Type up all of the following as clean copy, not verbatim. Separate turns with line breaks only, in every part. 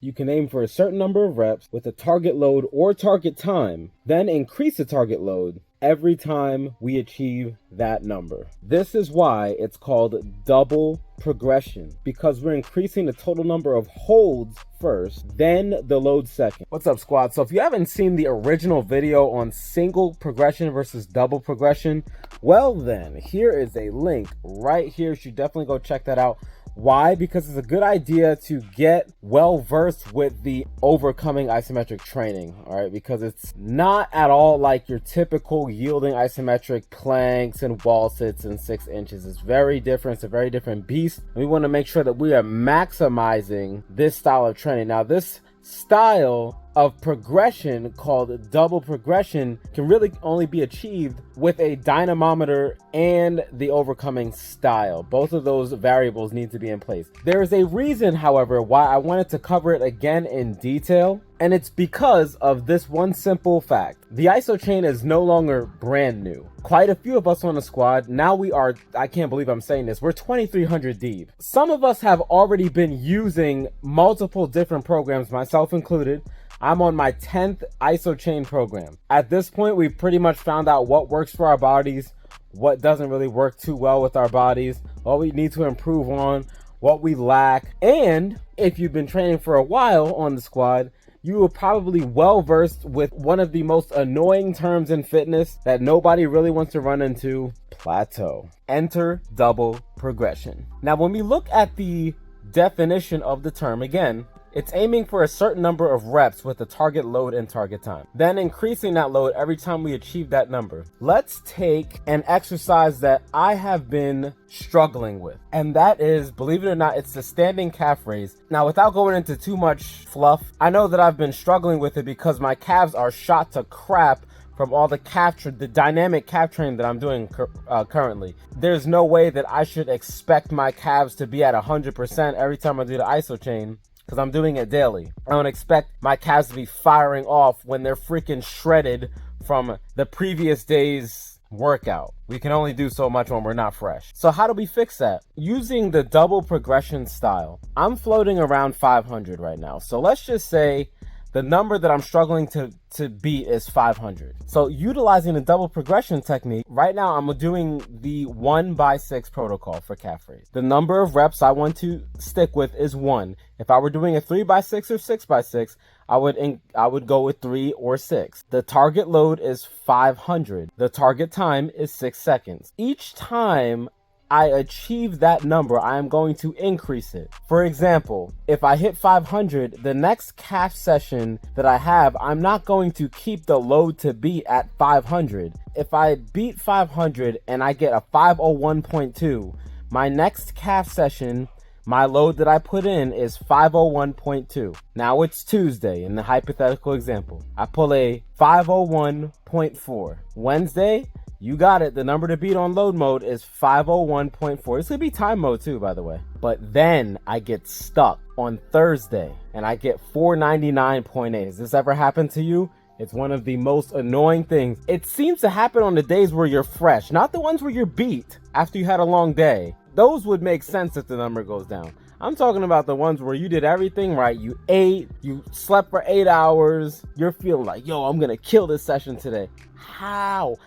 You can aim for a certain number of reps with a target load or target time, then increase the target load every time we achieve that number. This is why it's called double progression, because we're increasing the total number of holds first, then the load second. What's up, squad? So if you haven't seen the original video on single progression versus double progression, well then, here is a link right here. You should definitely go check that out. Why? Because it's a good idea to get well versed with the overcoming isometric training, all right? Because it's not at all like your typical yielding isometric planks and wall sits in 6 inches. It's very different. It's a very different beast. And we want to make sure that we are maximizing this style of training. Now, this style of progression called double progression can really only be achieved with a dynamometer and the overcoming style. Both of those variables need to be in place. There is a reason, however, why I wanted to cover it again in detail, and it's because of this one simple fact. The ISO chain is no longer brand new. Quite a few of us on the squad, now we are, I can't believe I'm saying this, we're 2,300 deep. Some of us have already been using multiple different programs, myself included. I'm on my 10th ISO chain program. At this point, we've pretty much found out what works for our bodies, what doesn't really work too well with our bodies, what we need to improve on, what we lack. And if you've been training for a while on the squad, you are probably well versed with one of the most annoying terms in fitness that nobody really wants to run into: plateau. Enter double progression. Now, when we look at the definition of the term, again, it's aiming for a certain number of reps with a target load and target time, then increasing that load every time we achieve that number. Let's take an exercise that I have been struggling with, and that is, believe it or not, it's the standing calf raise. Now, without going into too much fluff, I know that I've been struggling with it because my calves are shot to crap from all the dynamic calf training that I'm doing currently. There's no way that I should expect my calves to be at 100% every time I do the ISO chain, because I'm doing it daily. I don't expect my calves to be firing off when they're freaking shredded from the previous day's workout. We can only do so much when we're not fresh. So how do we fix that? Using the double progression style. I'm floating around 500 right now. So let's just say the number that I'm struggling to beat is 500. So utilizing the double progression technique, right now I'm doing the 1x6 protocol for calf raise. The number of reps I want to stick with is 1. If I were doing a 3x6 or 6x6, I would go with 3 or 6. The target load is 500. The target time is 6 seconds. Each time I achieve that number, I am going to increase it. For example, if I hit 500, the next calf session that I have, I'm not going to keep the load to beat at 500. If I beat 500 and I get a 501.2, my next calf session, my load that I put in is 501.2. Now it's Tuesday in the hypothetical example. I pull a 501.4. Wednesday, you got it. The number to beat on load mode is 501.4. This could be time mode too, by the way. But then I get stuck on Thursday and I get 499.8. Has this ever happened to you? It's one of the most annoying things. It seems to happen on the days where you're fresh, not the ones where you're beat after you had a long day. Those would make sense if the number goes down. I'm talking about the ones where you did everything right. You ate, you slept for 8 hours. You're feeling like, yo, I'm going to kill this session today. How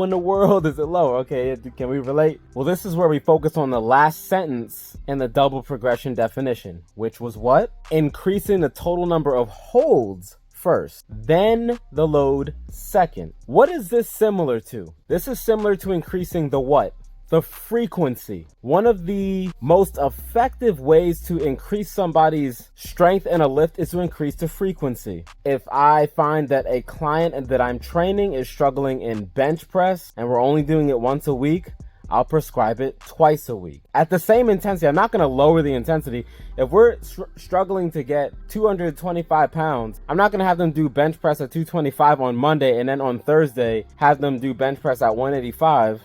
in the world is it low? Okay, can we relate? Well, this is where we focus on the last sentence in the double progression definition, which was what? Increasing the total number of holds first, then the load second. What is this similar to? This is similar to increasing the what? The frequency. One of the most effective ways to increase somebody's strength in a lift is to increase the frequency. If I find that a client that I'm training is struggling in bench press and we're only doing it once a week, I'll prescribe it twice a week. At the same intensity, I'm not going to lower the intensity. If we're struggling to get 225 pounds, I'm not going to have them do bench press at 225 on Monday and then on Thursday have them do bench press at 185.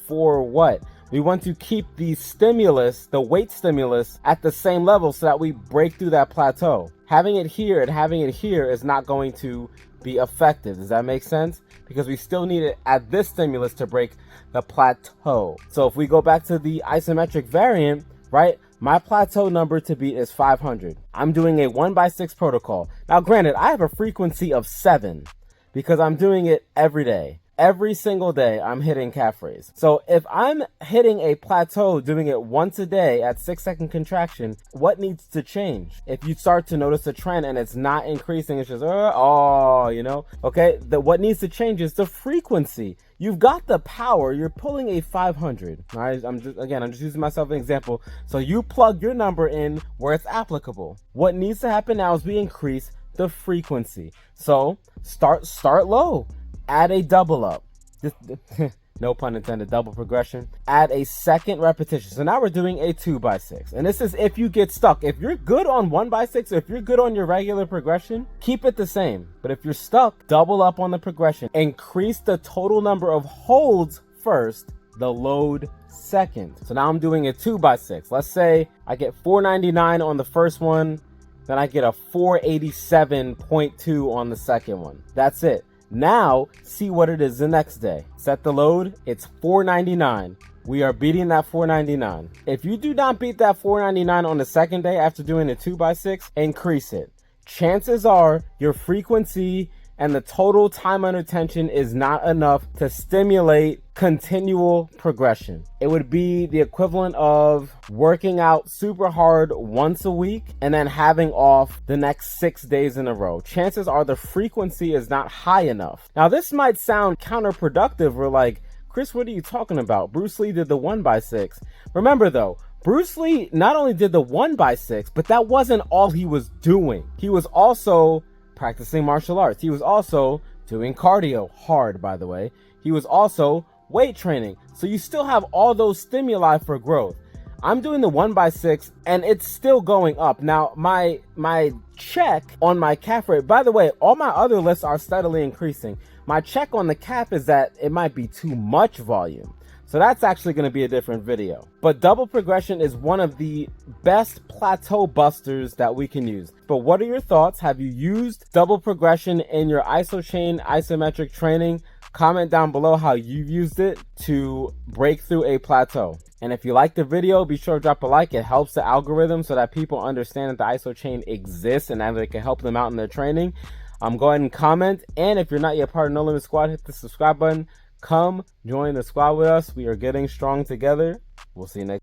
For what? We want to keep the stimulus, the weight stimulus, at the same level so that we break through that plateau. Having it here and having it here is not going to be effective. Does that make sense? Because we still need it at this stimulus to break the plateau. So if we go back to the isometric variant, right? My plateau number to beat is 500. I'm doing a 1x6 protocol. Now granted, I have a frequency of 7 because I'm doing it every day. Every single day I'm hitting calf raise. So if I'm hitting a plateau doing it once a day at 6-second contraction, what needs to change? If you start to notice a trend and it's not increasing, it's just okay, what needs to change is the frequency. You've got the power, you're pulling a 500. All right, I'm just using myself as an example. So you plug your number in where it's applicable. What needs to happen now is we increase the frequency. So start low. Add a double up. No pun intended, double progression. Add a second repetition. So now we're doing a 2x6. And this is if you get stuck. If you're good on 1x6, or if you're good on your regular progression, keep it the same. But if you're stuck, double up on the progression. Increase the total number of holds first, the load second. So now I'm doing a 2x6. Let's say I get 499 on the first one, then I get a 487.2 on the second one. That's it. Now, see what it is the next day. Set the load, it's 499. We are beating that 499. If you do not beat that 499 on the second day after doing a 2x6, increase it. Chances are your frequency and the total time under tension is not enough to stimulate continual progression. It would be the equivalent of working out super hard once a week and then having off the next 6 days in a row. Chances are the frequency is not high enough. Now, this might sound counterproductive. We're like, Chris, what are you talking about? Bruce Lee did the 1x6. Remember though, Bruce Lee not only did the 1x6, but that wasn't all he was doing. He was also practicing martial arts. He was also doing cardio, hard by the way. He was also weight training. So you still have all those stimuli for growth. I'm doing the 1x6 and it's still going up. Now my check on my calf rate, by the way, all my other lifts are steadily increasing. My check on the calf is that it might be too much volume. So that's actually going to be a different video. But double progression is one of the best plateau busters that we can use. But what are your thoughts? Have you used double progression in your iso chain isometric training? Comment down below how you've used it to break through a plateau. And if you like the video, be sure to drop a like. It helps the algorithm so that people understand that the iso chain exists and that it can help them out in their training. Go ahead and comment. And if you're not yet part of No Limit Squad, hit the subscribe button. Come join the squad with us. We are getting strong together. We'll see you next time.